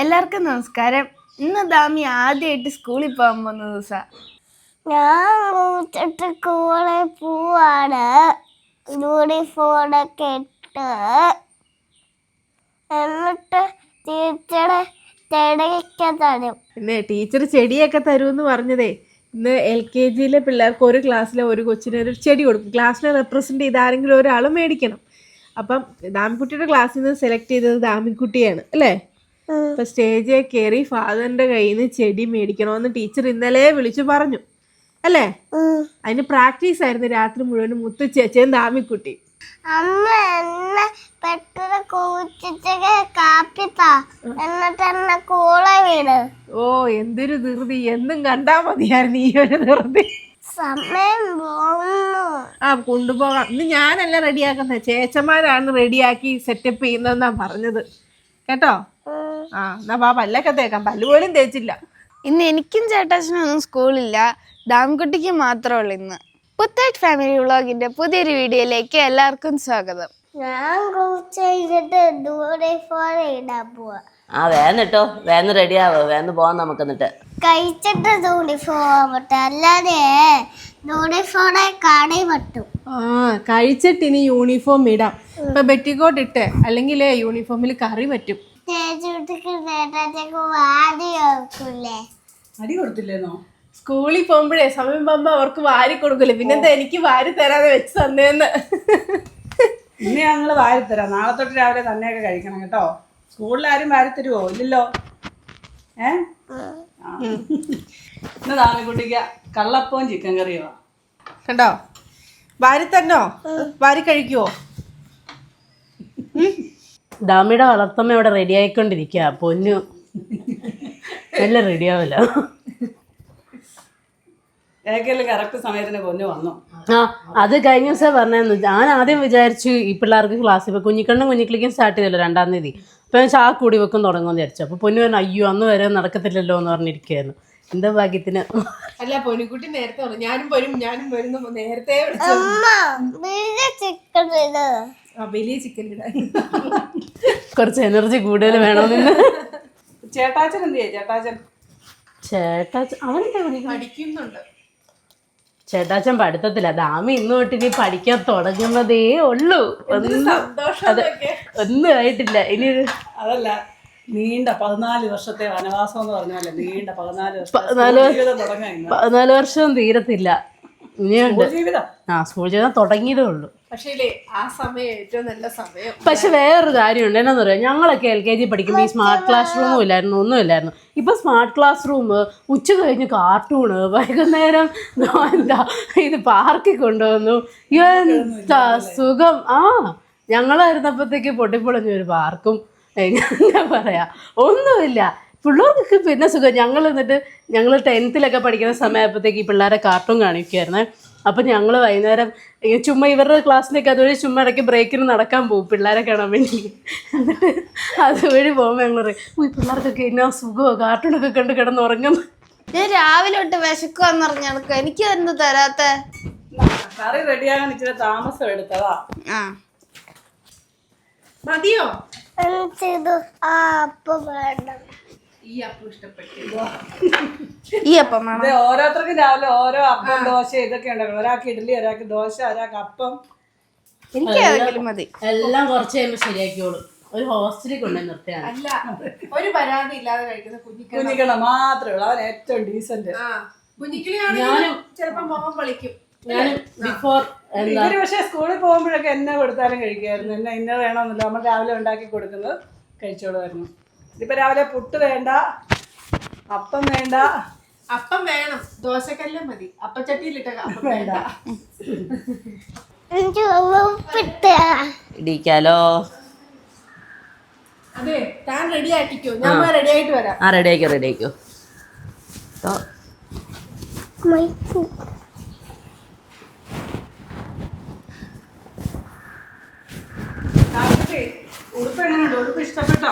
എല്ലാവർക്കും നമസ്കാരം. ഇന്ന് ദാമി ആദ്യമായിട്ട് സ്കൂളിൽ പോകാൻ പോകുന്ന ദിവസം. ഞാൻ സ്കൂളിൽ പോവാണ്. യൂണിഫോമൊക്കെ ഇട്ട് എന്നിട്ട് ടീച്ചറെ ചെടിയൊക്കെ തരും. പിന്നെ ടീച്ചർ ചെടിയൊക്കെ തരുമെന്ന് പറഞ്ഞതേ ഇന്ന് LKG പിള്ളേർക്ക് ഒരു ക്ലാസ്സിലെ ഒരു കൊച്ചിന് ഒരു ചെടി കൊടുക്കും. ക്ലാസ്സിനെ റെപ്രസെൻ്റ് ചെയ്ത് ആരെങ്കിലും ഒരാൾ മേടിക്കണം. അപ്പം ദാമിക്കുട്ടിയുടെ ക്ലാസ്സിൽ നിന്ന് സെലക്ട് ചെയ്തത് ദാമിക്കുട്ടിയാണ് അല്ലേ? അപ്പം സ്റ്റേജിൽ കയറി ഫാദറിൻ്റെ കയ്യിൽ നിന്ന് ചെടി മേടിക്കണമെന്ന് ടീച്ചർ ഇന്നലെ വിളിച്ചു പറഞ്ഞു അല്ലേ? അതിന് പ്രാക്ടീസ് ആയിരുന്നു രാത്രി മുഴുവനും മുത്തു ചേച്ചിയും ദാമിക്കുട്ടി. അമ്മ എന്നെ പെട്ടെന്ന് കൂച്ചിട്ട് കാപ്പിത്താ എന്നിട്ട് എന്നെ കൂള വീട്. ഓ എന്തൊരു ധൃതി, എന്നും കണ്ടാ മതിയായിരുന്നു ഈ ഒരു ധൃതി. സമയം പോകുന്നു. കൊണ്ടുപോകാം. ഇന്ന് ഞാനല്ല റെഡിയാക്കുന്നത്, ചേച്ചന്മാരാണ് റെഡിയാക്കി സെറ്റപ്പ് ചെയ്യുന്നതെന്നാ പറഞ്ഞത് കേട്ടോ. എന്നാ പല്ലൊക്കെ തേക്കാം, പല്ല് പോലും തേച്ചില്ല. ഇന്ന് എനിക്കും ചേട്ടാച്ചനൊന്നും സ്കൂളില്ല, ദാംകുട്ടിക്ക് മാത്രമേ ഉള്ളൂ ഇന്ന്. പുത്തേറ്റ് ഫാമിലി വ്ളോഗിന്റെ പുതിയൊരു വീഡിയോയിലേക്ക് എല്ലാവർക്കും സ്വാഗതം. ഞാൻ കൂച്ചിട്ട് യൂണിഫോം ഇടാൻ പോവാ. വേന്നിട്ടോ, വേന്ന് റെഡിയാവോ, വേന്ന് പോവാൻ നമുക്ക്. എന്നിട്ട് കഴിച്ചിട്ട് യൂണിഫോം ആവട്ടെ, അല്ലാതെ യൂണിഫോണെ കടയിൽ പറ്റും. കഴിച്ചിട്ട് ഇനി യൂണിഫോം ഇടാം. ഇപ്പൊ ബെറ്റിക്കോട്ട് ഇട്ട് അല്ലെങ്കിൽ യൂണിഫോമിൽ കറി പറ്റും. ചേച്ചിക്ക് ചേട്ടാച്ചക്ക് വാരി വെക്കൂലേ? അടി കൊടുത്തില്ലേന്നോ? സ്കൂളിൽ പോകുമ്പോഴേ സമയം പോകുമ്പോ അവർക്ക് വാരി കൊടുക്കൂലേ, പിന്നെന്താ എനിക്ക് വാരി തരാതെ വെച്ച് തന്നേന്ന്. ഇന്ന് ഞങ്ങൾ വാരിത്തരാം. നാളെ തൊട്ട് രാവിലെ തന്നെയൊക്കെ കഴിക്കണം കേട്ടോ. സ്കൂളിൽ ആരും വാരിത്തരുവോ? ഇല്ലല്ലോ. ഇന്ന് ദാമിക്കുട്ടിക്ക് കള്ളപ്പവും ചിക്കൻ കറിയുവാ. കണ്ടോ, വാരി തന്നോ, വാരി കഴിക്കുവോ? ദാമിയുടെ വളർത്തമ്മ ഇവിടെ റെഡി ആയിക്കൊണ്ടിരിക്കുക. പൊന്നു നല്ല റെഡിയാവില്ല. ഏക്കെല്ലാം കറക്റ്റ് സമയത്തിന് പൊന്നു വന്നു. അത് കഴിഞ്ഞ ദിവസം പറഞ്ഞു. ഞാൻ ആദ്യം വിചാരിച്ചു ഈ പിള്ളേർക്ക് ക്ലാസ്സിൽ പോയി കുഞ്ഞിക്കണ്ണും കുഞ്ഞിക്കിളിക്കും സ്റ്റാർട്ട് ചെയ്തല്ലോ 2-ാം തീയതി. അപ്പോൾ ഞാൻ ചാക്ക് കൂടി വെക്കും തുടങ്ങുമെന്ന് വിചാരിച്ചു. അപ്പോൾ പൊന്നു പറഞ്ഞു അയ്യോ അന്ന് വരെ നടക്കത്തില്ലല്ലോ എന്ന് പറഞ്ഞിരിക്കുകയായിരുന്നു. എന്താ ഭാഗ്യത്തിന്. അല്ല, പൊന്നുകുട്ടി നേരത്തെ പറഞ്ഞു ഞാനും വരും നേരത്തെ വലിയ ചിക്കൻ ഇടാൻ കുറച്ച് എനർജി കൂടുതൽ വേണമെന്ന്. ചേട്ടാച്ചൻ എന്ത് ചെയ്യും? ചേട്ടാച്ചൻ അവനെന്താ പഠിക്കുന്നുണ്ട്. ചേട്ടാച്ചൻ പഠിത്തത്തില്ല. ദാമി ഇന്ന് തൊട്ട് ഇനി പഠിക്കാൻ തുടങ്ങുന്നതേ ഉള്ളൂ. ഒന്നും ആയിട്ടില്ല. ഇനി അതല്ല, നീണ്ട 14 വർഷത്തെ വനവാസം എന്ന് പറഞ്ഞാലേ, നീണ്ട 14 വർഷം തീരത്തില്ല. ഇനിയുണ്ട് ജീവിതം. സ്കൂൾ ജീവിതം തുടങ്ങിയതേ ഉള്ളൂ. പക്ഷേ ആ സമയം ഏറ്റവും നല്ല സമയം. പക്ഷെ വേറൊരു കാര്യമുണ്ട്. എന്നാന്ന് പറയാം, ഞങ്ങളൊക്കെ LKG പഠിക്കുമ്പോൾ ഈ സ്മാർട്ട് ക്ലാസ് റൂമും ഇല്ലായിരുന്നു, ഒന്നുമില്ലായിരുന്നു. ഇപ്പൊ സ്മാർട്ട് ക്ലാസ് റൂം, ഉച്ച കഴിഞ്ഞ് കാർട്ടൂണ്, വൈകുന്നേരം എന്താ ഇത് പാർക്കിൽ കൊണ്ടുവന്നു. എന്താ സുഖം. ഞങ്ങളായിരുന്നപ്പോഴത്തേക്ക് പൊട്ടിപ്പൊളിഞ്ഞ ഒരു പാർക്കും എന്താ പറയാ ഒന്നുമില്ല. പിള്ളേർക്കൊക്കെ പിന്നെ സുഖം. ഞങ്ങൾ 10th പഠിക്കുന്ന സമയമായപ്പോഴത്തേക്ക് ഈ പിള്ളേരെ കാർട്ടൂൺ കാണിക്കുമായിരുന്നേ. അപ്പം ഞങ്ങൾ വൈകുന്നേരം ചുമ്മാ ഇവരുടെ ക്ലാസ്സിലേക്ക് അതുവഴി ചുമ്മാ ഇടയ്ക്ക് ബ്രേക്കിന് നടക്കാൻ പോകും പിള്ളേരെ കാണാൻ വേണ്ടി. എന്നിട്ട് അതുവഴി പോകുമ്പോൾ ഞങ്ങൾ പറയും ഈ പിള്ളേർക്കൊക്കെ എന്നാ സുഖമോ കാർട്ടൂണൊക്കെ കണ്ട് കിടന്നുറങ്ങുന്നു. ഞാൻ രാവിലെ തൊട്ട് വിശക്കുവന്നിറങ്ങി നടക്കുക. എനിക്ക് എന്ത് തരാത്ത? കറി റെഡിയാകാൻ ഇച്ചിരി താമസം എടുത്തതാ. മതിയോ? അപ്പം വേണം. ഈ അപ്പം ഇഷ്ടപ്പെട്ടു. ഈ അപ്പം അതെ, ഓരോരുത്തർക്കും രാവിലെ ഓരോ അപ്പം ദോശ ഇതൊക്കെ ഉണ്ടാക്കണം. ഒരാൾക്ക് ഇഡ്ഡലി, ഒരാൾക്ക് ദോശ, ഒരാൾക്ക് അപ്പം. എനിക്ക് ഏതെങ്കിലും മതി. എല്ലാം കുറച്ച് കഴിയുമ്പോൾ ശരിയാക്കിയോളും. ഒരു ഹോസ്റ്റലിൽ കൊണ്ടുപോയി നിർത്തിയാണ്. അല്ല, ഒരു പരാതി ഇല്ലാതെ കഴിക്കുന്ന കുഞ്ഞിക്കണം മാത്രമേ ഉള്ളൂ. അവൻ ഏറ്റവും ഡീസന്റ്. കുഞ്ഞിക്കിളിയാണെങ്കിലും ചിലപ്പോ മുഖം പളിക്കും. ഇവര് പക്ഷെ സ്കൂളിൽ പോകുമ്പോഴൊക്കെ എന്നെ കൊടുത്താലും കഴിക്കുമായിരുന്നു. എന്നെ ഇന്ന വേണമെന്നില്ല, നമ്മൾ രാവിലെ ഉണ്ടാക്കി കൊടുക്കുന്നത് കഴിച്ചോളുമായിരുന്നു. ഇതിപ്പോ രാവിലെ പുട്ട് വേണ്ട, അപ്പം വേണ്ട. അപ്പം വേണം, ദോശക്കല്ലും മതി, അപ്പച്ചട്ടിയിലിട്ട അപ്പം വേണ്ട. ഇടിക്കാലോ. അതെ, താൻ റെഡി ആക്കിക്കോ, ഞാൻ റെഡി ആയിട്ട് വരാം. റെഡിയാക്കോ. ഉടുപ്പ് എങ്ങനെയുണ്ട്? ഉടുപ്പ് ഇഷ്ടപ്പെട്ടോ?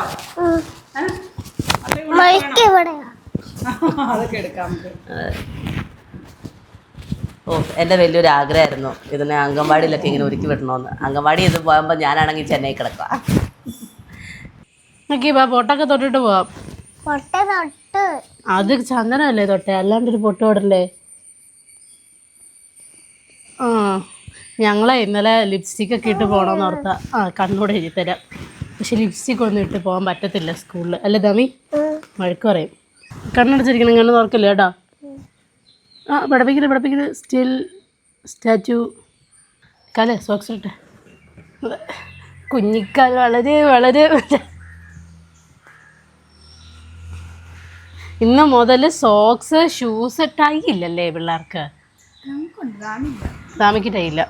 അതൊക്കെ എടുക്കാം നമുക്ക്. എൻ്റെ വലിയൊരു ആഗ്രഹമായിരുന്നു ഇതിനെ അംഗൻവാടിയിലൊക്കെ ഇങ്ങനെ ഒരുക്കി വിടണമെന്ന്. അംഗൻവാടി ഇത് പോകുമ്പോൾ ഞാനാണെങ്കിൽ ചെന്നൈ കിടക്കുക. നോക്കി പോട്ടൊക്കെ തൊട്ടിട്ട് പോവാം. പൊട്ട തൊട്ട് അത് ചന്ദനമല്ലേ തൊട്ടെ, അല്ലാണ്ടൊരു പൊട്ട് തൊടല്ലേ? ആ ഞങ്ങളെ ഇന്നലെ ലിപ്സ്റ്റിക് ഒക്കെ ഇട്ട് പോകണമെന്ന് ഓർത്താ. കണ്ണൂടെ എഴുതി തരാം. പക്ഷെ ലിപ്സ്റ്റിക് ഒന്നും ഇട്ട് പോകാൻ പറ്റത്തില്ല സ്കൂളിൽ, അല്ലേ ദമി? വഴക്ക് പറയും. കണ്ണടച്ചിരിക്കണം, കണ്ണ് തുറക്കില്ല കേട്ടോ. പഠിപ്പിക്കല് സ്റ്റിൽ സ്റ്റാച്ചു കാലേ സോക്സ് ഇട്ടെ. കുഞ്ഞിക്കാൽ വളരെ വളരെ ഇന്ന് മുതൽ സോക്സ് ഷൂസ് ടൈ ഇല്ലല്ലേ പിള്ളേർക്ക്? ദാമിക്ക് ടൈ ഇല്ല.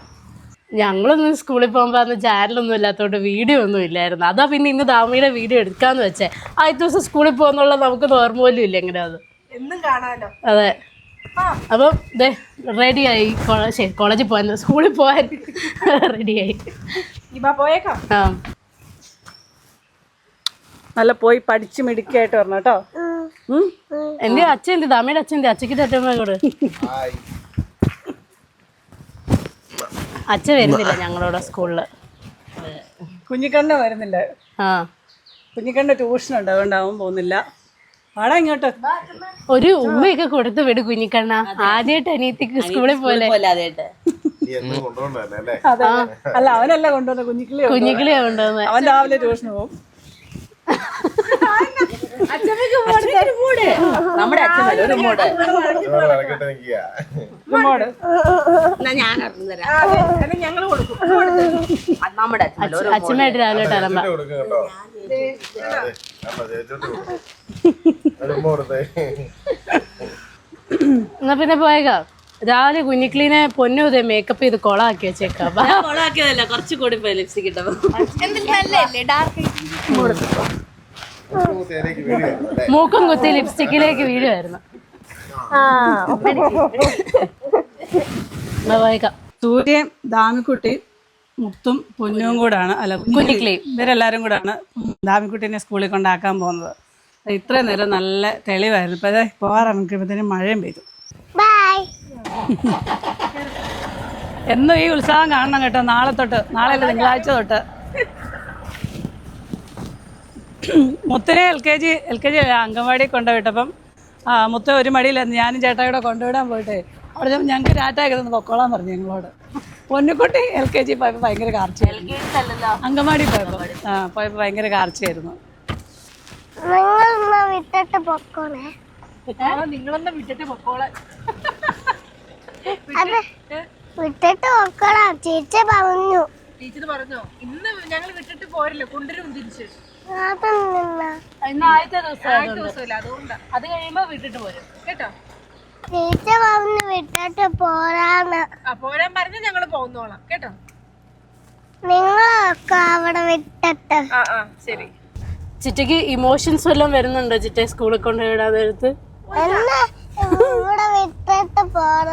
ഞങ്ങളൊന്നും സ്കൂളിൽ പോകുമ്പോൾ അന്ന് ചാനലൊന്നും ഇല്ലാത്തതുകൊണ്ട് വീഡിയോ ഒന്നും ഇല്ലായിരുന്നു. അതാ പിന്നെ ഇന്ന് ദാമിയുടെ വീഡിയോ എടുക്കാന്ന് വെച്ചേ. ആദ്യത്തെ ദിവസം സ്കൂളിൽ പോകുന്നുള്ള നമുക്ക് ഓർമ്മ പോലും ഇല്ല എങ്ങനെ അത്. എന്നും കാണാലോ. അതെ. അപ്പം ദേ റെഡിയായി കോളേജിൽ പോകാൻ, സ്കൂളിൽ പോകാൻ റെഡിയായി. പോയേക്കാം. ആ നല്ല പോയി പഠിച്ച് മിടുക്കിയായിട്ട് വരണം കേട്ടോ. എൻ്റെ അച്ഛൻ എന്ത്, ദാമിയുടെ അച്ഛൻ എന്ത്? അച്ഛക്ക് തട്ടുമ്പോഴോട് അച്ഛൻ വരുന്നില്ല ഞങ്ങളോട് സ്കൂളിൽ. കുഞ്ഞിക്കണ്ണ വരുന്നില്ല. ആ കുഞ്ഞിക്കണ്ണ ട്യൂഷനുണ്ട്, അതുകൊണ്ടാവും പോകുന്നില്ല. വാടാ ഇങ്ങോട്ട്. ഒരു ഉമ്മയൊക്കെ കൊടുത്ത് വിട് കുഞ്ഞിക്കണ്ണ. ആദ്യമായിട്ട് അനിയത്തിക്ക് സ്കൂളിൽ പോലെ. അതെ, അല്ല അവനല്ല കൊണ്ടുവന്ന കുഞ്ഞിക്കിളിയാ കൊണ്ടുവന്നത്. അവൻ രാവിലെ ട്യൂഷന് പോകും. നമ്മുടെ അച്ഛനായിട്ട് രാവിലെ തലമ്പ. എന്നാ പിന്നെ പോയേക്കാം. രാവിലെ കുഞ്ഞിക്കിളിനെ പൊന്നൂതെ മേക്കപ്പ് ചെയ്ത് കൊളാക്കി വെച്ചേക്കാം. കൊളാക്കിയതല്ല, കുറച്ച് കൂടി പോയി ലിപ്സ്റ്റിക് ഇട്ടപ്പോ. മൂക്കും കുത്തി ലിപ്സ്റ്റിക്കിലേക്ക് വീഴുമായിരുന്നു. പോയേക്കാം. സൂര്യൻ, ദാമിക്കുട്ടി, മുത്തും പൊന്നും കൂടാണ്, അല്ല കുഞ്ഞിക്കിളി, ഇവരെല്ലാവരും കൂടാണ് ദാമിക്കുട്ടീനെ സ്കൂളിൽ കൊണ്ടാക്കാൻ പോകുന്നത്. ഇത്രയും നേരം നല്ല തെളിവായിരുന്നു. ഇപ്പം അതെ പോകാറങ്ങിയപ്പോഴത്തേനും മഴയും പെയ്തു. എന്നും ഈ ഉത്സാഹം കാണണം കേട്ടോ. നാളെ തൊട്ട്, നാളെ അല്ല തിങ്കളാഴ്ച തൊട്ട്. മുത്തിനെ എൽ കെ ജി അംഗൻവാടി കൊണ്ടുപോയിട്ടപ്പം മുത്ത ഒരു മടിയിലായിരുന്നു. ഞാനും ചേട്ടായിയുടെ കൊണ്ടുവിടാൻ പോയിട്ടേ അവിടെ ഞങ്ങൾക്ക് രാറ്റാക്കി തന്ന് പൊക്കോളാൻ പറഞ്ഞു ഞങ്ങളോട്. പൊന്നുകുട്ടി LKG പോയപ്പോൾ ഭയങ്കര കാർച്ചയായിരുന്നു. അംഗൻവാടി പോയപ്പോൾ ഭയങ്കര കാർച്ചയായിരുന്നു. വിട്ടിട്ട് പൊക്കോളെ. നിങ്ങളൊന്ന് വിട്ടിട്ട് പൊക്കോളെ. അതെ, വിട്ടിട്ട് പൊക്കോളാം. ചേച്ചി പറഞ്ഞു. ടീച്ചർ പറഞ്ഞോ ഇന്ന് ഞങ്ങൾ വിട്ടിട്ട് പോരില്ല, കൊണ്ടുവരും തിരിച്ച്. ഇന്ന് ആദ്യത്തെ ദിവസമില്ല, അതുകൊണ്ടാ. അത് കഴിയുമ്പോ വിട്ടിട്ട് പോരും കേട്ടോ. ടീച്ചർ പറഞ്ഞു വിട്ടിട്ട് പോരാന്ന്. പോരാൻ പറഞ്ഞ് ഞങ്ങള് പോകുന്നോളാം കേട്ടോ. നിങ്ങളൊക്കെ അവിടെ വിട്ടിട്ട്. ശരി. ചിറ്റയ്ക്ക് ഇമോഷൻസ് വല്ലതും വരുന്നുണ്ടോ ചിറ്റ സ്കൂളിൽ കൊണ്ടുവിടാൻ നേരത്ത്? എന്നെ ഇവിടെ വിട്ടിട്ട് പോറ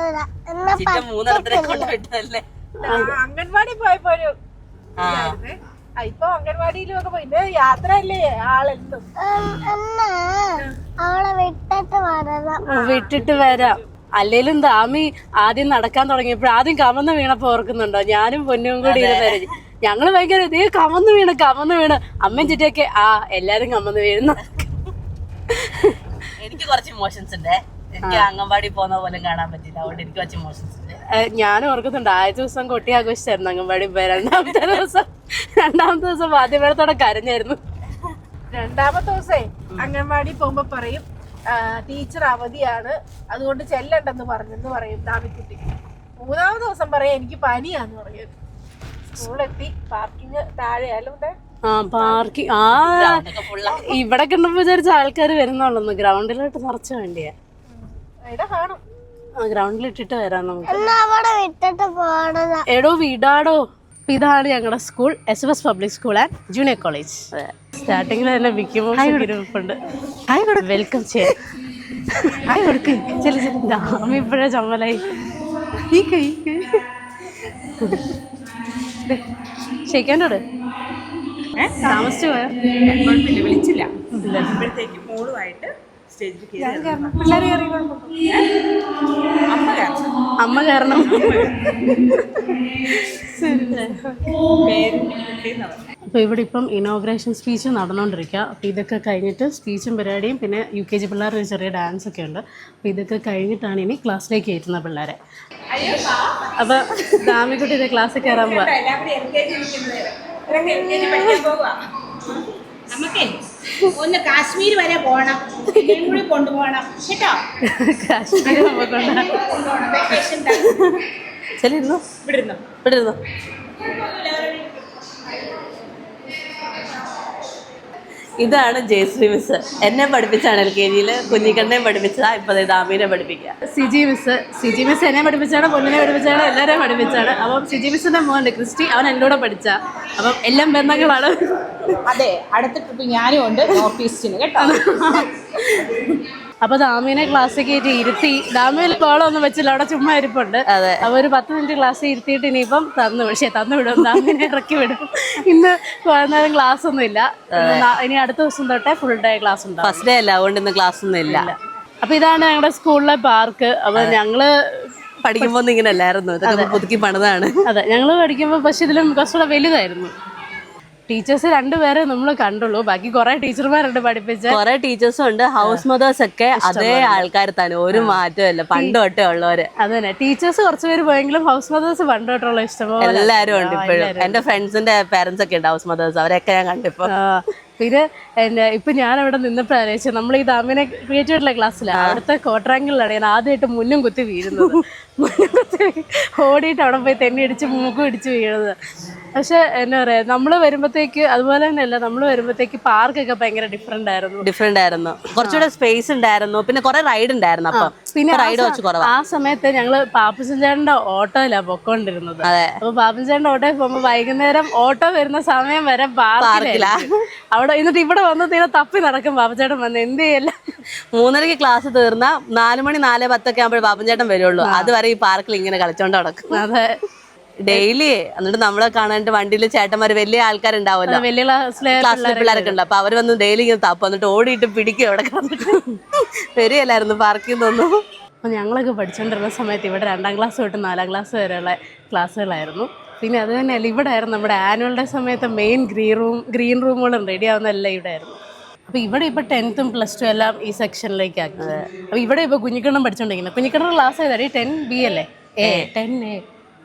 അംഗൻവാടി പോയപ്പോരു ഇപ്പൊ അംഗൻവാടിയിലും ഒക്കെ പോയി. യാത്ര അല്ലേ ആളെന്തും. അവളെ വിട്ടിട്ട് വരണം. വിട്ടിട്ട് വരാം. അല്ലേലും ദാമി ആദ്യം നടക്കാൻ തുടങ്ങിയപ്പോൾ ആദ്യം കമന്ന് വീണപ്പോ ഓർക്കുന്നുണ്ടോ? ഞാനും പൊന്നും കൂടി ഇരുന്നായിരുന്നു. ഞങ്ങള് ഭയങ്കര ഇതേ കമന്ന് വീണ് അമ്മയും ചിറ്റയൊക്കെ എല്ലാരും കമന്ന് വീഴുന്നു. എനിക്ക് കുറച്ച് ഇമോഷൻസ് ഉണ്ട്. എനിക്ക് അംഗൻവാടി പോകുന്ന പോലെ കാണാൻ പറ്റില്ല, അതുകൊണ്ട് എനിക്ക് കുറച്ച് ഇമോഷൻസ് ഉണ്ട്. ഞാനും ഓർക്കുന്നുണ്ട്. ആദ്യ ദിവസം കൊട്ടി ആഘോഷിച്ചായിരുന്നു അംഗൻവാടി പോയി. രണ്ടാമത്തെ ദിവസം വാദ്യമേളത്തോടെ കരഞ്ഞായിരുന്നു. രണ്ടാമത്തെ ദിവസേ അംഗൻവാടി പോകുമ്പോ പറയും ടീച്ചർ അവധിയാണ്, അതുകൊണ്ട് ചെല്ലണ്ടെന്ന് പറഞ്ഞെന്ന് പറയും ദാമിക്കുട്ടി. മൂന്നാമത്തെ ദിവസം പറയാം എനിക്ക് പനിയാന്ന് പറയും. സ്കൂളെത്തി പാർക്കിങ് താഴെയാലും പാർക്കിംഗ് ഇവിടെ കണ്ടപ്പോ വിചാരിച്ച ആൾക്കാർ വരുന്നുള്ളൂ. ഗ്രൗണ്ടിലോട്ട് നിറച്ച് വേണ്ടിയാ. കാണും. ഗ്രൗണ്ടിൽ ഇട്ടിട്ട് വരാം നമുക്ക്. വിട്ടിട്ട് എടോ വിടാടോ. ഇതാണ് ഞങ്ങളുടെ school, SFS public school and junior college. സ്റ്റാർട്ടിങ്ങിൽ തന്നെ വിക്കുമ്പോണ്ട് വെൽക്കം ചെയ്യാൻ. ഹായ് കൊടുക്ക്. അമ്മ ഇപ്പോഴേ ചമ്മലായി. ക്ഷയിക്കാണ്ടോട് താമസിച്ചു പോയോ? വിളിച്ചില്ല. അമ്മ കാരണം. അപ്പോൾ ഇവിടെ ഇപ്പം ഇനോഗ്രേഷൻ സ്പീച്ച് നടന്നുകൊണ്ടിരിക്കുക. അപ്പോൾ ഇതൊക്കെ കഴിഞ്ഞിട്ട് സ്പീച്ചും പരിപാടിയും പിന്നെ UKG പിള്ളേരുടെ ചെറിയ ഡാൻസ് ഒക്കെ ഉണ്ട്. അപ്പോൾ ഇതൊക്കെ കഴിഞ്ഞിട്ടാണ് ഇനി ക്ലാസ്സിലേക്ക് കയറ്റുന്ന പിള്ളേരെ. അപ്പോൾ ദാമിക്കുട്ടി ക്ലാസ്സിൽ കയറാൻ പോവാ. നമുക്കേ ഒന്ന് കാശ്മീർ വരെ പോകണം, ഇവരെയും കൂടി കൊണ്ടുപോകണം കേട്ടോ. കാശ്മീർ നമുക്കുണ്ട്. ചെല്ലിരുന്നു വിടിരുന്നു. ഇതാണ് ജയശ്രീ മിസ്. എന്നെ പഠിപ്പിച്ചാണ് LKG കുഞ്ഞിക്കണ്ണേയും പഠിപ്പിച്ചതാ. ഇപ്പൊ ദാമീനെ പഠിപ്പിക്കുക. സിജി മിസ് എന്നെ പഠിപ്പിച്ചാണ്, പൊന്നിനെ പഠിപ്പിച്ചാണ്, എല്ലാവരെയും പഠിപ്പിച്ചാണ്. അപ്പം സിജി മിസ്സിന്റെ മോൻ ക്രിസ്റ്റി, അവൻ എൻ്റെ കൂടെ പഠിച്ച. അപ്പം എല്ലാം ബന്ധങ്ങളാണ്. അതെ, അടുത്ത ട്രിപ്പ് ഞാനും ഉണ്ട് നോർത്ത് ഈസ്റ്റിന് കേട്ടോ. അപ്പൊ ദാമീനെ ക്ലാസ്സിൽ കയറ്റി ഇരുത്തി. ദാമിയിൽ കോളമൊന്നും വെച്ചില്ല, അവിടെ ചുമ്മാ ഇരിപ്പുണ്ട്. അപ്പൊ ഒരു 10 മിനിറ്റ് ക്ലാസ്സിൽ ഇരുത്തിയിട്ട് ഇനിയിപ്പം തന്നു വിടും, ദാമിനെ ഇറക്കി വിടും. ഇന്ന് നേരം ക്ലാസ് ഒന്നും ഇല്ല. ഇനി അടുത്ത ദിവസം തൊട്ടേ ഫുൾ ഡേ ക്ലാസ് ഉണ്ടാവും. ഫസ്റ്റ് ഡേ അല്ല, അതുകൊണ്ട് ഇന്ന് ക്ലാസ് ഒന്നും ഇല്ല. അപ്പൊ ഇതാണ് ഞങ്ങളുടെ സ്കൂളിലെ പാർക്ക്. അപ്പൊ ഞങ്ങള് പഠിക്കുമ്പോ ഇങ്ങനെ അല്ലായിരുന്നു, ഇതൊക്കെ പുതുക്കി പണിതാണ്. അതെ, ഞങ്ങള് പഠിക്കുമ്പോ പക്ഷെ ഇതിലും കുറച്ചുകൂടെ വലുതായിരുന്നു. ടീച്ചേഴ്സ് 2 പേരെ നമ്മൾ കണ്ടുള്ളൂ, ബാക്കി കുറെ ടീച്ചർമാരുണ്ട് പഠിപ്പിച്ച. കുറെ ടീച്ചേഴ്സും ഉണ്ട്. ഹൗസ് മദേഴ്സ് ഒക്കെ അതേ ആൾക്കാർ തന്നെ, ഒരു മാറ്റമില്ല, പണ്ട് തൊട്ടേ ഉള്ളവര്. അതന്നെ, ടീച്ചേഴ്സ് കുറച്ചുപേര് പോയെങ്കിലും ഹൗസ് മദേഴ്സ് പണ്ട് തൊട്ടുള്ള ഇഷ്ടമോ എല്ലാരും ഉണ്ട് ഇപ്പോഴും. എന്റെ ഫ്രണ്ട്സിന്റെ പേരൻസ് ഒക്കെ ഉണ്ട് ഹൗസ് മദേഴ്സ്, അവരൊക്കെ ഞാൻ കണ്ടിപ്പോ. പിന്നെ ഇപ്പൊ ഞാൻ അവിടെ നിന്നപ്പോ ആലോചിച്ചു, നമ്മൾ ഈ ദാമിനെ ക്രിയേറ്റീവായിട്ടുള്ള ക്ലാസ്സിലാണ്, അവിടുത്തെ ക്വാർട്ടറാങ്കിളിലാണ് ഞാൻ ആദ്യമായിട്ട് മുന്നും കുത്തി വീഴുന്നത്. മുന്നും കുത്തി ഓടിയിട്ട് അവിടെ പോയി തെന്നി അടിച്ച് മൂക്കും ഇടിച്ച് വീഴുന്നത്. പക്ഷെ എന്താ പറയാ, നമ്മള് വരുമ്പോഴത്തേക്ക് അതുപോലെ തന്നെയല്ല, നമ്മള് വരുമ്പോഴത്തേക്ക് പാർക്കൊക്കെ ഭയങ്കര ഡിഫറെന്റ് ആയിരുന്നു. കുറച്ചുകൂടെ സ്പേസ് ഉണ്ടായിരുന്നു, പിന്നെ കുറെ റൈഡ് ഉണ്ടായിരുന്നു. അപ്പൊ പിന്നെ റൈഡ് കുറച്ച് കുറവാ. ആ സമയത്ത് ഞങ്ങള് പാപ്പച്ചേട്ടന്റെ ഓട്ടോയിലാണ് പൊക്കോണ്ടിരുന്നത്. അപ്പൊ പാപ്പച്ചേട്ടന്റെ ഓട്ടോയിൽ പോകുമ്പോ വൈകുന്നേരം ഓട്ടോ വരുന്ന സമയം വരെ പാർക്കിലാ. അവിടെ എന്നിട്ട് ഇവിടെ വന്ന് തീരെ തപ്പി നടക്കും. പാപ്പച്ചേട്ടൻ വന്ന് എന്ത് ചെയ്യല്ല. 3:30 ക്ലാസ് തീർന്ന 4 മണി 4:10 ആകുമ്പോൾ പാപ്പൻചേട്ടൻ വരുള്ളൂ. അതുവരെ ഈ പാർക്കിൽ ഇങ്ങനെ കളിച്ചോണ്ട് നടക്കും. അതെ, ഡെയിലി. എന്നിട്ട് നമ്മളെ കാണാനായിട്ട് വണ്ടിയിൽ ചേട്ടന്മാര് വലിയ ആൾക്കാരുണ്ടാവുമല്ലോ, വലിയ ക്ലാസ്സിലെ പിള്ളേരൊക്കെ ഉണ്ട്. അപ്പൊ അവര് വന്ന് ഡെയിലി ഇങ്ങനെ തപ്പും, എന്നിട്ട് ഓടിയിട്ട് പിടിക്കും അവിടെ കിടന്നിട്ട്. വരികയല്ലായിരുന്നു പാർക്കിൽ നിന്നൊന്നും. അപ്പോൾ ഞങ്ങളൊക്കെ പഠിച്ചുകൊണ്ടിരുന്ന സമയത്ത് ഇവിടെ 2ാം ക്ലാസ് തൊട്ട് 4ാം ക്ലാസ് വരെയുള്ള ക്ലാസ്സുകളായിരുന്നു. പിന്നെ അത് തന്നെയല്ല, ഇവിടെ ആയിരുന്നു നമ്മുടെ ആനുവൽ ഡേ സമയത്ത് മെയിൻ ഗ്രീൻ റൂമുകളും റെഡി ആവുന്നതെല്ലാം ഇവിടെ ആയിരുന്നു. അപ്പോൾ ഇവിടെ ഇപ്പോൾ 10th പ്ലസ് 2 എല്ലാം ഈ സെക്ഷനിലേക്ക് ആക്കി. അപ്പോൾ ഇവിടെ ഇപ്പോൾ കുഞ്ഞിക്കണ്ണം പഠിച്ചുകൊണ്ടിരിക്കുന്നത്. കുഞ്ഞിക്കണ്ണ ക്ലാസ് ഏതാടി? 10B അല്ലേ? 10A.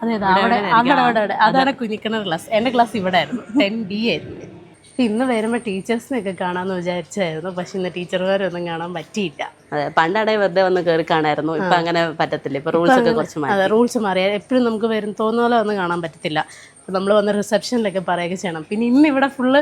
അതെ, അവിടെ അതാണ് കുഞ്ഞിക്കണ്ണ ക്ലാസ്. എൻ്റെ ക്ലാസ് ഇവിടെ ആയിരുന്നു, 10D ആയിരുന്നു. ഇന്ന് വരുമ്പോൾ ടീച്ചേഴ്സിനൊക്കെ കാണാമെന്ന് വിചാരിച്ചായിരുന്നു, പക്ഷെ ഇന്ന് ടീച്ചർമാരൊന്നും കാണാൻ പറ്റിയില്ല. അതെ, പണ്ടാടെ വെറുതെ വന്ന് കയറി കാണായിരുന്നു. ഇപ്പൊ അങ്ങനെ പറ്റത്തില്ല, ഇപ്പൊ റൂൾസ് ഒക്കെ കുറച്ച് മാറി. അതെ, റൂൾസ് മാറിയാൽ എപ്പോഴും നമുക്ക് തോന്നുന്ന പോലെ ഒന്നും കാണാൻ പറ്റത്തില്ല. നമ്മൾ വന്ന് റിസപ്ഷനിലൊക്കെ പറയുകയൊക്കെ ചെയ്യണം. പിന്നെ ഇന്ന് ഇവിടെ ഫുള്ള്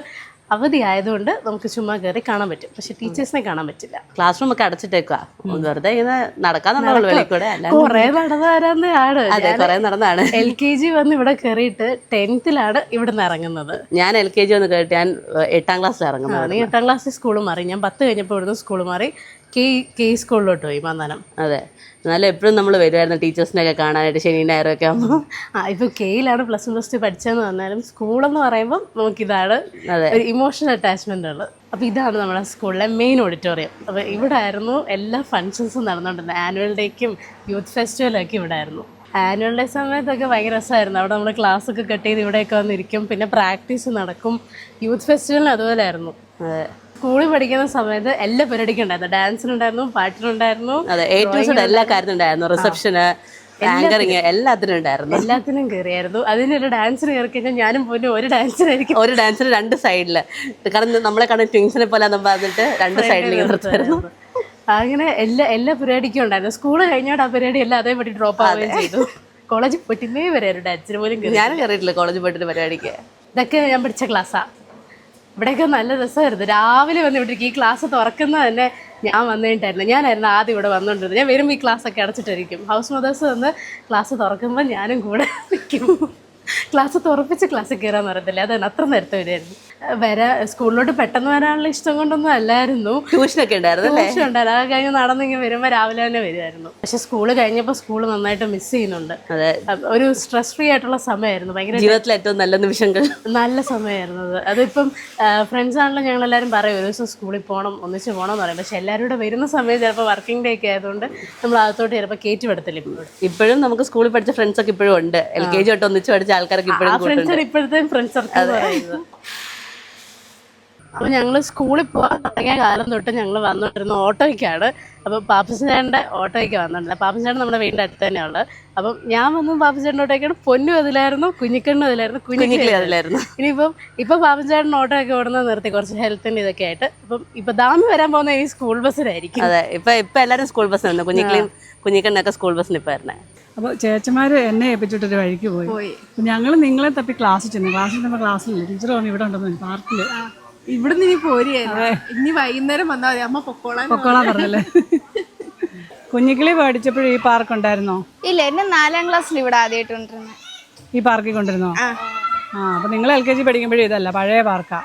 അവധി ആയതുകൊണ്ട് നമുക്ക് ചുമ്മാ കയറി കാണാൻ പറ്റും, പക്ഷെ ടീച്ചേഴ്സിനെ കാണാൻ പറ്റില്ല. ക്ലാസ് റൂം ഒക്കെ അടച്ചിട്ടേക്കുക, വെറുതെ ഇങ്ങനെ നടക്കാന്നുള്ള വെളിയിൽ കൂടെ. കുറെ നടന്നു വരാനാണ്. അതെ, കുറെ നടന്നാണ്. LKG വന്ന് ഇവിടെ കയറിയിട്ട് 10th ഇവിടെ നിന്ന് ഇറങ്ങുന്നത്. ഞാൻ LKG വന്ന് കേട്ട് ഞാൻ 8ാം ക്ലാസ്സിൽ ഇറങ്ങുന്നത്. നീ 8ാം ക്ലാസ്സിൽ സ്കൂൾ മാറി, ഞാൻ 10 കഴിഞ്ഞപ്പോൾ ഇവിടുന്ന് സ്കൂൾ മാറി കെ സ്കൂളിലോട്ട് പോയി മന്ദാനം. അതെ, എന്നാലും എപ്പോഴും നമ്മൾ വരുമായിരുന്നു ടീച്ചേഴ്സിനെയൊക്കെ കാണാനായിട്ട് ശനി ഞായറൊക്കെ ആകുമ്പോൾ. ഇപ്പോൾ കെയിലാണ് +1 +2 പഠിച്ചതെന്ന് പറഞ്ഞാലും സ്കൂളെന്ന് പറയുമ്പോൾ നമുക്കിതാണ് ഒരു ഇമോഷണൽ അറ്റാച്ച്മെൻ്റ് ഉള്ളത്. അപ്പോൾ ഇതാണ് നമ്മുടെ സ്കൂളിലെ മെയിൻ ഓഡിറ്റോറിയം. അപ്പോൾ ഇവിടെ ആയിരുന്നു എല്ലാ ഫങ്ഷൻസും നടന്നുകൊണ്ടിരുന്നത്. ആനുവൽ ഡേക്കും യൂത്ത് ഫെസ്റ്റിവലൊക്കെ ഇവിടെ ആയിരുന്നു. ആനുവൽ ഡേ സമയത്തൊക്കെ ഭയങ്കര രസമായിരുന്നു. അവിടെ നമ്മൾ ക്ലാസ്സൊക്കെ കട്ട് ചെയ്ത് ഇവിടെയൊക്കെ വന്നിരിക്കും, പിന്നെ പ്രാക്ടീസ് നടക്കും. യൂത്ത് ഫെസ്റ്റിവലിന് അതുപോലെ ആയിരുന്നു. സ്കൂളിൽ പഠിക്കുന്ന സമയത്ത് എല്ലാ പരിപാടിക്കും ഉണ്ടായിരുന്നു. ഡാൻസിനുണ്ടായിരുന്നു, പാട്ടിനുണ്ടായിരുന്നു, എല്ലാ കാര്യത്തിനുണ്ടായിരുന്നു. റിസപ്ഷന്, ആങ്കറിങ്, എല്ലാത്തിനും ഉണ്ടായിരുന്നു. എല്ലാത്തിനും കയറിയായിരുന്നു. അതിനൊരു ഡാൻസിന് കയറി കഴിഞ്ഞാൽ ഞാനും പോലും ഒരു ഡാൻസിനായിരിക്കും. ഒരു ഡാൻസിന് 2 സൈഡില്, കാരണം നമ്മളെ കാണാൻ ട്വിൻസിനെ പോലെ പറഞ്ഞിട്ട് 2 സൈഡിൽ നിർത്തുമായിരുന്നു. അങ്ങനെ എല്ലാ പരിപാടിക്കും ഉണ്ടായിരുന്നു. സ്കൂള് കഴിഞ്ഞാൽ ആ പരിപാടി എല്ലാം അതേപടി ഡ്രോപ്പ് ആവുകയും ചെയ്തു. കോളേജിൽ പോയിട്ടേ വരെ ഒരു ഡാൻസിന് പോലും ഞാനും കയറിയിട്ടില്ല കോളേജിൽ പോയിട്ട് പരിപാടിക്ക്. ഇതൊക്കെ ഞാൻ പഠിച്ച ക്ലാസ്സാണ്. ഇവിടെയൊക്കെ നല്ല രസമായിരുന്നു. രാവിലെ വന്ന് ഇവിടെ ഈ ക്ലാസ് തുറക്കുന്നത് തന്നെ ഞാൻ വന്നിട്ടായിരുന്നു. ഞാനായിരുന്നു ആദ്യം ഇവിടെ വന്നുകൊണ്ടിരുന്നത്. ഞാൻ വരുമ്പോൾ ഈ ക്ലാസ്സൊക്കെ അടച്ചിട്ടിരിക്കും. ഹൗസ് മദേഴ്സ് വന്ന് ക്ലാസ് തുറക്കുമ്പോൾ ഞാനും കൂടെ നിൽക്കും. ക്ലാസ് തുറപ്പിച്ച് ക്ലാസ്സിൽ കയറാൻ പറയത്തില്ല, അതാണ് അത്ര നേരത്തെ വരുമായിരുന്നു. സ്കൂളിലോട്ട് പെട്ടെന്ന് വരാനുള്ള ഇഷ്ടം കൊണ്ടൊന്നും അല്ലായിരുന്നു. ട്യൂഷനൊക്കെ ഉണ്ടായിരുന്നു. ട്യൂഷൻ ഉണ്ടായിരുന്നു. അത് കഴിഞ്ഞ് നടന്നിങ്ങനെ വരുമ്പോൾ രാവിലെ തന്നെ വരുമായിരുന്നു. പക്ഷെ സ്കൂള് കഴിഞ്ഞപ്പോൾ സ്കൂള് നന്നായിട്ട് മിസ് ചെയ്യുന്നുണ്ട്. ഒരു സ്ട്രെസ് ഫ്രീ ആയിട്ടുള്ള സമയമായിരുന്നു. ഭയങ്കര ജീവിതത്തിലെ ഏറ്റവും നല്ല നിമിഷങ്ങൾ, നല്ല സമയമായിരുന്നു അത്. അതിപ്പം ഫ്രണ്ട്സ് ആണല്ലോ ഞങ്ങളെല്ലാവരും പറയും ഒരു ദിവസം സ്കൂളിൽ പോകണം, ഒന്നിച്ച് പോകണം എന്ന് പറയും. പക്ഷെ എല്ലാവരും കൂടെ വരുന്ന സമയം ചിലപ്പോൾ വർക്കിംഗ് ഡേ ഒക്കെ ആയതുകൊണ്ട് നമ്മൾ അകത്തോട്ട് ചിലപ്പോൾ കയറ്റി വിടത്തില്ല. ഇപ്പോഴും നമുക്ക് സ്കൂളിൽ പഠിച്ച ഫ്രണ്ട്സ് ഒക്കെ ഇപ്പോഴും ഉണ്ട്. LKG തൊട്ട് ഒന്നിച്ച് പഠിച്ച ആൾക്കാരൊക്കെ ഇപ്പോഴും ഇപ്പോഴത്തെ ഫ്രണ്ട്സ് സർക്കിൾ പറയുന്നത്. അപ്പോൾ ഞങ്ങൾ സ്കൂളിൽ പോകാൻ തുടങ്ങിയ കാലം തൊട്ട് ഞങ്ങൾ വന്നുകൊണ്ടിരുന്ന ഓട്ടോയ്ക്കാണ്. അപ്പോൾ പാപ്പച്ചേട്ടൻ്റെ ഓട്ടോയ്ക്ക് വന്നിട്ടില്ല. പാപ്പച്ചേട്ടൻ നമ്മുടെ വീടിൻ്റെ അടുത്ത് തന്നെയുള്ളത്. അപ്പം ഞാൻ വന്നു പാപ്പച്ചേട്ടൻ്റെ ഓട്ടോയ്ക്കാണ്. പൊന്നും അതിലായിരുന്നു, കുഞ്ഞിക്കണ്ണും അതിലായിരുന്നു, കുഞ്ഞിക്കിളി അതിലായിരുന്നു. ഇപ്പം പാപ്പച്ചേട്ടൻ ഓട്ടോയൊക്കെ ഓടുന്നത് നിർത്തി, കുറച്ച് ഹെൽത്തിൻ്റെ ഇതൊക്കെ ആയിട്ട്. ഇപ്പം ദാമി വരാൻ പോകുന്ന ഈ സ്കൂൾ ബസ്സിലായിരിക്കും. അതെ, ഇപ്പൊ എല്ലാരും സ്കൂൾ ബസ്സിനുണ്ട്. കുഞ്ഞിക്കണ്ണൊക്കെ സ്കൂൾ ബസ്സിന് ഇപ്പൊ വരണേ. അപ്പോൾ ചേച്ചന്മാർ എന്നെ ഏൽപ്പിച്ചിട്ടൊരു വഴിക്ക് പോയി. ഞങ്ങൾ നിങ്ങളെ തപ്പി ക്ലാസ്സിൽ ചെന്നപ്പോൾ ക്ലാസ്സിലില്ല. ടീച്ചർ പറഞ്ഞു ഇവിടെ ഉണ്ടെന്ന് പാർക്കിൽ. ഇവിടുന്ന് ഇനി പോരുകയല്ലേ, ഇനി വൈകുന്നേരം വന്നാൽ മതി, അമ്മ പൊക്കോളാൻ പറഞ്ഞല്ലേ. കുഞ്ഞിക്കിളി പഠിച്ചപ്പോഴും ഈ പാർക്ക് ഉണ്ടായിരുന്നോ? ഇല്ല, എന്നെ 4ാം ക്ലാസ്സിൽ ഇവിടെ ആദ്യമായിട്ട് കൊണ്ടിരുന്നത്. ഈ പാർക്കിൽ കൊണ്ടിരുന്നോ? അപ്പോൾ നിങ്ങൾ LKG പഠിക്കുമ്പോഴും ഇതല്ല, പഴയ പാർക്കാ?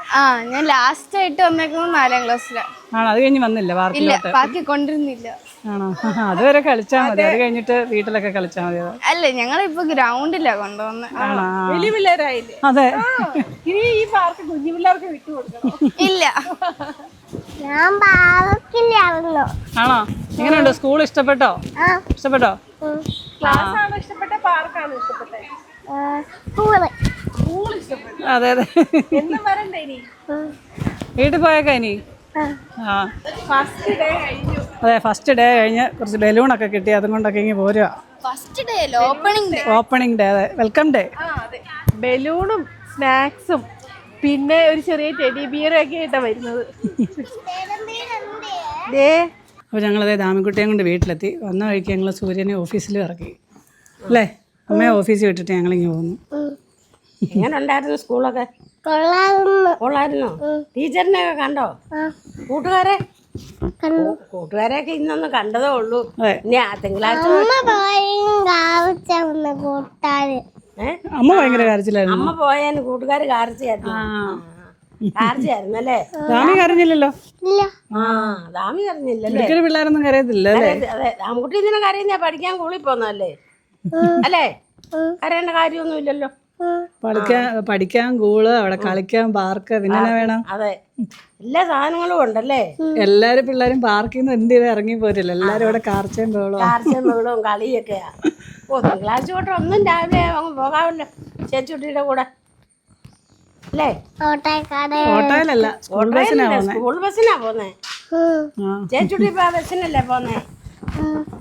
ഞാൻ ലാസ്റ്റ് ആയിട്ട് വന്നേക്കുന്നത് 4ാം ക്ലാസ്സിലാണ്. ആണോ? അത് കഴിഞ്ഞ് വന്നില്ല ഇല്ല, പാർക്കിലോട്ട്? പാർക്കിൽ കൊണ്ടിരുന്നില്ല. ആണോ? അതുവരെ കളിച്ചാൽ മതി, അത് കഴിഞ്ഞിട്ട് വീട്ടിലൊക്കെ കളിച്ചാൽ മതി. അല്ല, ഞങ്ങളിപ്പോ ഗ്രൗണ്ടിലാ കൊണ്ടുവന്നത്. ആണോ? വലിയ പിള്ളേരായില്ലേ? അതെ. ഇനി ഈ പാർക്ക് കുഞ്ഞു പിള്ളേർക്ക് വിട്ടുകൊടുക്കണം. ഇല്ല, ഞാൻ പാർക്കില്ലായിരുന്നു. ആണോ? എങ്ങനെയുണ്ട്? സ്കൂൾ ഇഷ്ടപ്പെട്ടോ? ഇഷ്ടപ്പെട്ടോ? ക്ലാസ് ആണോ ഇഷ്ടപ്പെട്ട, പാർക്കാണോ ഇഷ്ടപ്പെട്ടെ? സ്കൂൾ ഇഷ്ടപ്പെട്ടു. അതെ അതെ. എന്നും വരണ്ടേ ഇനി? വീട്ടിൽ പോയേക്കാ ഇനി? ആ, ഫസ്റ്റ് ഡേ കഴിഞ്ഞു. അതെ, ഫസ്റ്റ് ഡേ കഴിഞ്ഞ് കുറച്ച് ബലൂണൊക്കെ കിട്ടി, അതും കൊണ്ടൊക്കെ ഇങ്ങനെ പോരുക. ഫസ്റ്റ് ഡേ അല്ല, ഓപ്പണിംഗ് ഡേ. അതെ, വെൽക്കം ഡേ. ബലൂണും സ്നാക്സും പിന്നെ ഒരു ചെറിയ ടെഡി ബിയറും ഒക്കെ ആയിട്ടാണ് വരുന്നത്. അപ്പോൾ ഞങ്ങളതേ ദാമിക്കുട്ടിയെ കൊണ്ട് വീട്ടിലെത്തി. വന്ന വഴിക്ക് ഞങ്ങൾ സൂര്യനെ ഓഫീസിൽ ഇറക്കി അല്ലേ? അമ്മയെ ഓഫീസിൽ വിട്ടിട്ട് ഞങ്ങളിങ്ങനെ പോകുന്നു. എങ്ങനെ ഉണ്ടായിരുന്നു സ്കൂളൊക്കെ? കൊള്ളായിരുന്നോ? ടീച്ചറിനെയൊക്കെ കണ്ടോ? കൂട്ടുകാരെയൊക്കെ ഇന്നൊന്ന് കണ്ടതേ ഉള്ളൂ. ഇനി തിങ്കളാഴ്ച അമ്മ ഭയങ്കര കരച്ചിലായിരുന്നു. അമ്മ പോയാന് കൂട്ടുകാർ കാർച്ചയായിരുന്നു. കാർച്ചയായിരുന്നല്ലേ? ദാമി കരഞ്ഞില്ലല്ലോ. ദാമി കരഞ്ഞില്ലല്ലേ? ഒരിക്കലും പിള്ളേരൊന്നും കരയത്തില്ല അല്ലേ? അതെ, ദാമക്കുട്ടി ഇതിനെ കരയുന്ന പഠിക്കാൻ സ്കൂളിൽ പോന്നല്ലേ അല്ലേ? കരയേണ്ട കാര്യമൊന്നുമില്ലല്ലോ. പഠിക്കാൻ കൂള്, അവിടെ കളിക്കാൻ പാർക്ക്, പിന്നെ വേണം. അതെ, എല്ലാ സാധനങ്ങളും ഉണ്ടല്ലേ? എല്ലാരും പിള്ളേരും പാർക്കിൽ നിന്ന് എന്ത് ചെയ്ത് ഇറങ്ങി പോരില്ല, എല്ലാരും ഇവിടെ കാർച്ചയും ബഹളവും കളിയൊക്കെയാ. തിങ്കളാഴ്ച തൊട്ട് ഒന്നും രാവിലെ അങ്ങ് പോകാമല്ലോ ചേച്ചുട്ടിയുടെ കൂടെ അല്ലേ? ഓട്ടോയിലല്ല, സ്കൂൾ ബസ്സിനാ പോന്നേ. ചേച്ചുട്ടി ഇപ്പൊ ആ ബസ്സിനല്ലേ പോന്നേ?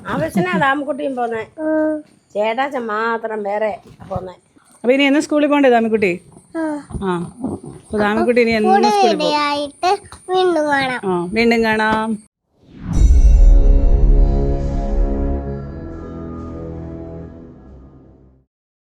ആ ബസ്സിനാ ദാമക്കുട്ടിയും പോന്നേ. ചേട്ടാച്ചൻ മാത്രം വേറെ പോന്നേ. അപ്പൊ ഇനി എന്ന് സ്കൂളിൽ പോണ്ടേ ദാമിക്കുട്ടി? അപ്പൊ ദാമിക്കുട്ടി ഇനി എന്ന് സ്കൂളിൽ പോകും? വീണ്ടും കാണാം. വീണ്ടും കാണാം.